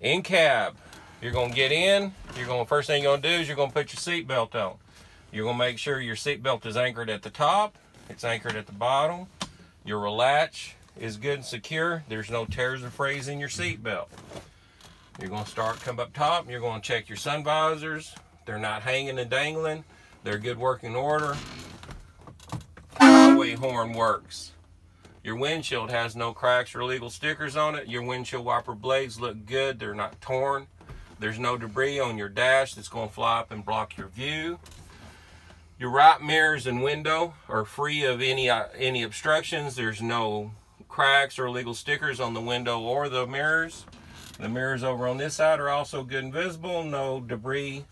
In cab, you're going to get in. First thing you're going to do is you're going to put your seat belt on. You're going to make sure your seat belt is anchored at the top. It's anchored at the bottom. Your latch is good and secure. There's no tears or frays in your seat belt. You're going to come up top, and you're going to check your sun visors. They're not hanging and dangling. They're good working order. Highway horn works. Your windshield has no cracks or illegal stickers on it. Your windshield wiper blades look good. They're not torn. There's no debris on your dash that's going to fly up and block your view. Your right mirrors and window are free of any obstructions. There's no cracks or illegal stickers on the window or the mirrors. The mirrors over on this side are also good and visible. No debris,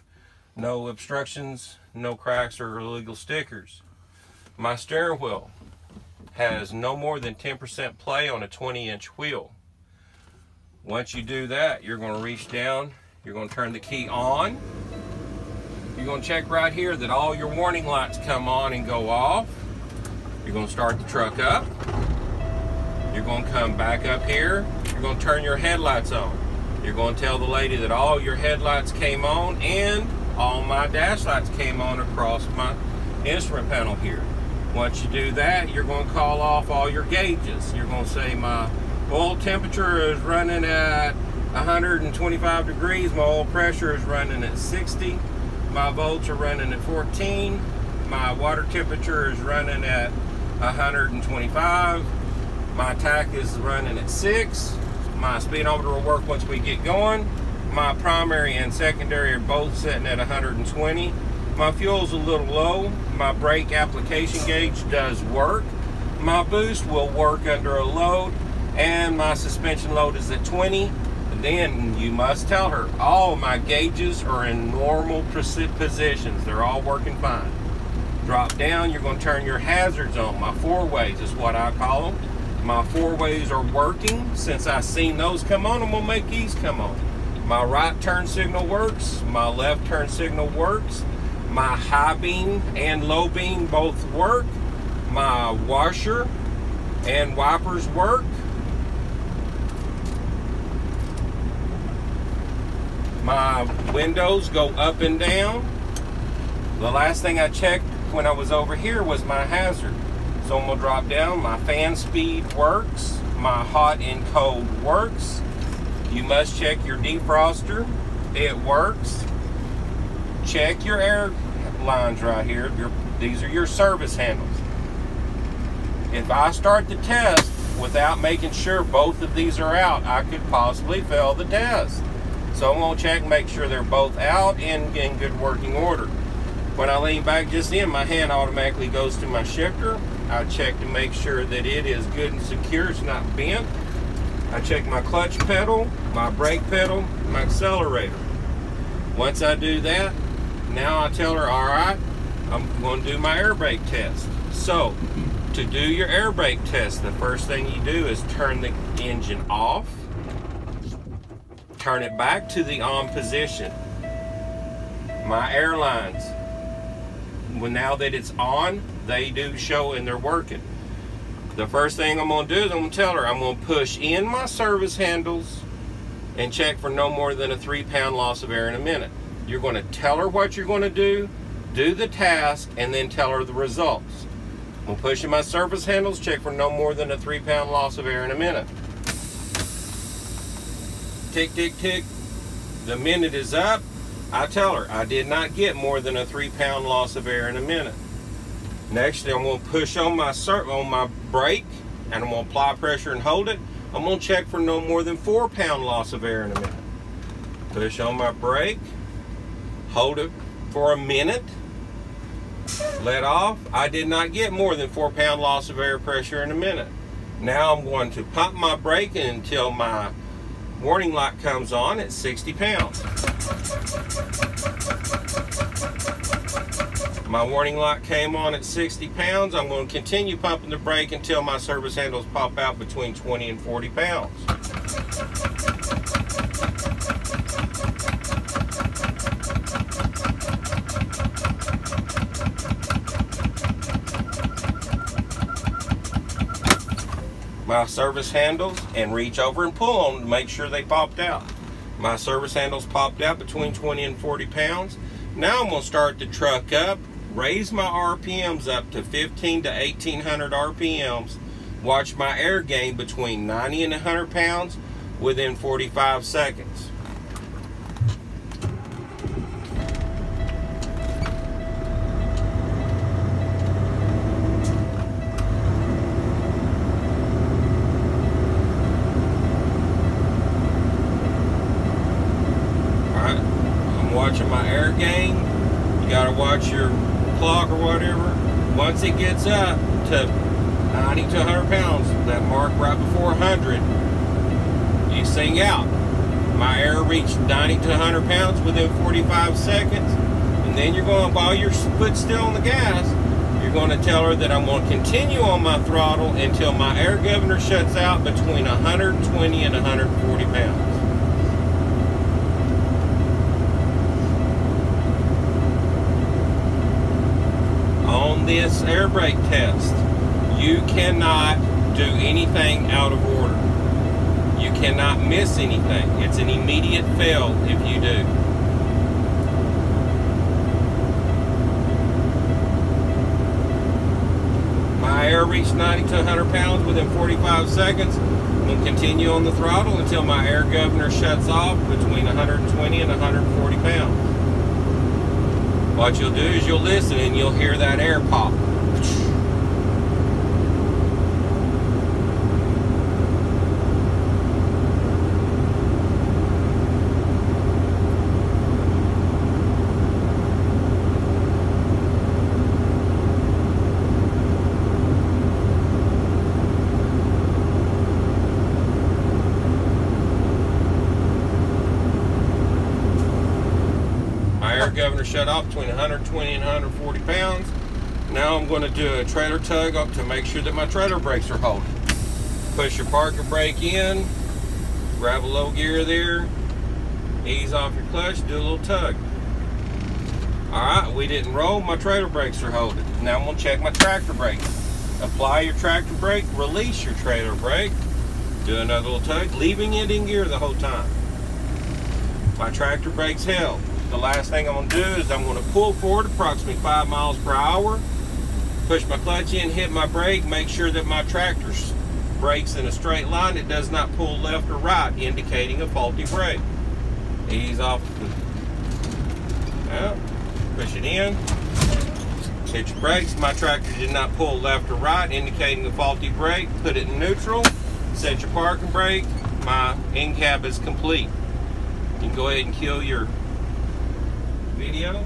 no obstructions, no cracks or illegal stickers. My steering wheel has no more than 10% play on a 20-inch wheel. Once you do that, you're going to reach down, you're going to turn the key on. You're going to check right here that all your warning lights come on and go off. You're going to start the truck up. You're going to come back up here. You're going to turn your headlights on. You're going to tell the lady that all your headlights came on and all my dash lights came on across my instrument panel here. Once you do that, you're going to call off all your gauges. You're going to say my oil temperature is running at 125 degrees. My oil pressure is running at 60. My volts are running at 14. My water temperature is running at 125. My tach is running at 6. My speedometer will work once we get going. My primary and secondary are both sitting at 120. My fuel's a little low. My brake application gauge does work. My boost will work under a load, and my suspension load is at 20. Then you must tell her all my gauges are in normal positions. They're all working fine. Drop down, you're going to turn your hazards on. My four-ways is what I call them. My four-ways are working. Since I've seen those come on, I'm going to make these come on. My right turn signal works. My left turn signal works. My high beam and low beam both work. My washer and wipers work. My windows go up and down. The last thing I checked when I was over here was my hazard. So I'm going to drop down. My fan speed works. My hot and cold works. You must check your defroster. It works. Check your air lines right here. These are your service handles. If I start the test without making sure both of these are out, I could possibly fail the test. So I'm going to check and make sure they're both out and in good working order. When I lean back just in, my hand automatically goes to my shifter. I check to make sure that it is good and secure, it's not bent. I check my clutch pedal, my brake pedal, my accelerator. Once I do that, now I tell her, all right, I'm going to do my air brake test. So, to do your air brake test, the first thing you do is turn the engine off, turn it back to the on position. My air lines, well, now that it's on, they do show and they're working. The first thing I'm going to do is I'm going to tell her I'm going to push in my service handles and check for no more than a 3-pound loss of air in a minute. You're going to tell her what you're going to do the task, and then tell her the results. I'm going to push in my service handles, check for no more than a 3-pound loss of air in a minute. Tick, tick, tick. The minute is up. I tell her I did not get more than a 3-pound loss of air in a minute. Next, I'm going to push on my brake, and I'm going to apply pressure and hold it. I'm going to check for no more than 4-pound loss of air in a minute. Push on my brake, hold it for a minute, let off. I did not get more than 4-pound loss of air pressure in a minute. Now I'm going to pump my brake until my warning light comes on at 60 pounds. My warning light came on at 60 pounds. I'm going to continue pumping the brake until my service handles pop out between 20 and 40 pounds. My service handles and reach over and pull on them to make sure they popped out. My service handle's popped out between 20 and 40 pounds. Now I'm going to start the truck up, raise my RPMs up to 15 to 1800 RPMs. Watch my air gain between 90 and 100 pounds within 45 seconds. Watching my air gain. You got to watch your clock or whatever. Once it gets up to 90 to 100 pounds, that mark right before 100, you sing out. My air reached 90 to 100 pounds within 45 seconds, and then you're going, while your foot's still on the gas, you're going to tell her that I'm going to continue on my throttle until my air governor shuts out between 120 and 140 pounds. On this air brake test, you cannot do anything out of order. You cannot miss anything. It's an immediate fail if you do. My air reached 90 to 100 pounds within 45 seconds. I'm going to continue on the throttle until my air governor shuts off between 120 and 140 pounds. What you'll do is you'll listen and you'll hear that air pop. Governor shut off between 120 and 140 pounds. Now I'm going to do a trailer tug up to make sure that my trailer brakes are holding. Push your parking brake in, grab a low gear there, ease off your clutch, do a little tug. Alright, we didn't roll, my trailer brakes are holding. Now I'm going to check my tractor brake. Apply your tractor brake, release your trailer brake, do another little tug, leaving it in gear the whole time. My tractor brake's held. The last thing I'm going to do is I'm going to pull forward approximately 5 miles per hour, push my clutch in, hit my brake, make sure that my tractor brakes in a straight line. It does not pull left or right, indicating a faulty brake. Ease off. Push it in, hit your brakes. My tractor did not pull left or right, indicating a faulty brake. Put it in neutral, set your parking brake. My end cap is complete. You can go ahead and kill your video.